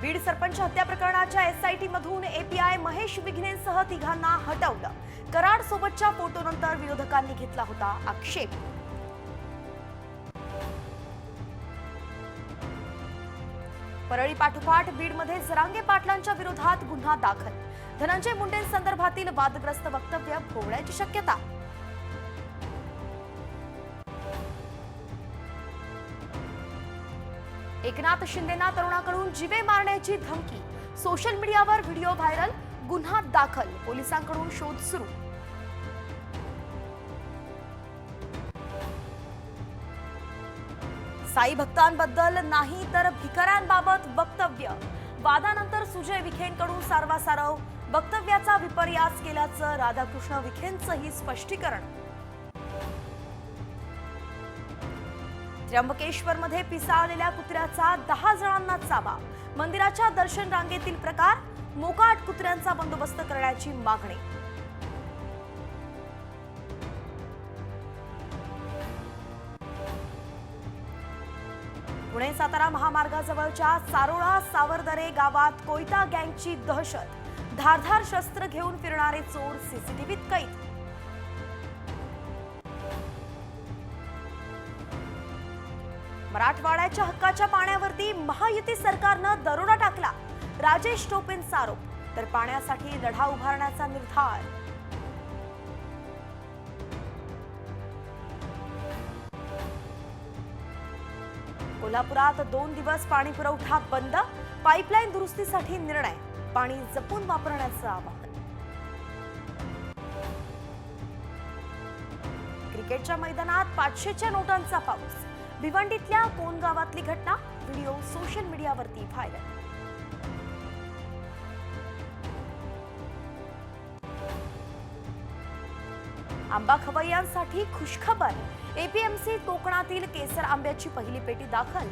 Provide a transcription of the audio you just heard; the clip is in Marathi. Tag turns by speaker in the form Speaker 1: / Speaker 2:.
Speaker 1: बीड सरपंच हत्या प्रकरणाच्या एसआयटी मधून एपीआय महेश विघ्नेंसह तिघांना हटवलं। कराड सोबतच्या फोटोनंतर विरोधकांनी घेतला होता आक्षेप। परळी पाठोपाठ बीडमध्ये जरांगे पाटलांच्या विरोधात गुन्हा दाखल। धनंजय मुंडेंसंदर्भातील वादग्रस्त वक्तव्य भोवण्याची शक्यता। एकनाथ शिंदेंना तरुणाकडून जीवे मारण्याची धमकी। सोशल मीडियावर व्हिडिओ व्हायरल। गुन्हा दाखल। पोलिसांकडून शोध सुरू। साई भक्तांबद्दल नाही तर भिकाऱ्यांबाबत वक्तव्य। वादानंतर सुजय विखेंकडून सारवासारव। वक्तव्याचा विपर्यास केल्याचं राधाकृष्ण विखेंचंही स्पष्टीकरण। त्र्यंबकेश्वरमध्ये पिसाळलेल्या कुत्र्याचा 10 जणांना चावा। मंदिराच्या दर्शन रांगेतील प्रकार। मोकाट कुत्र्यांचा बंदोबस्त करण्याची मागणी। पुणे सातारा महामार्गाजवळच्या सारोळा सावरदरे गावात कोयता गँगची दहशत। धारधार शस्त्र घेऊन फिरणारे चोर सीसीटीव्हीत कैद। मराठवाड्याच्या हक्काच्या पाण्यावरती महायुती सरकारनं दरोडा टाकला। राजेश टोपेंचा आरोप। तर पाण्यासाठी लढा उभारण्याचा निर्धार। कोल्हापुरात 2 दिवस पाणी पुरवठा बंद। पाईपलाईन दुरुस्तीसाठी निर्णय। पाणी जपून वापरण्याचं आवाहन। क्रिकेटच्या मैदानात 500च्या नोटांचा पाऊस। भिवंडीतल्या कोण गावातली घटना। व्हिडिओ सोशल मीडियावरती व्हायरल। आंबा खवय्यांसाठी खुशखबर। एपीएमसी कोकणातील केसर आंब्याची पहिली पेटी दाखल।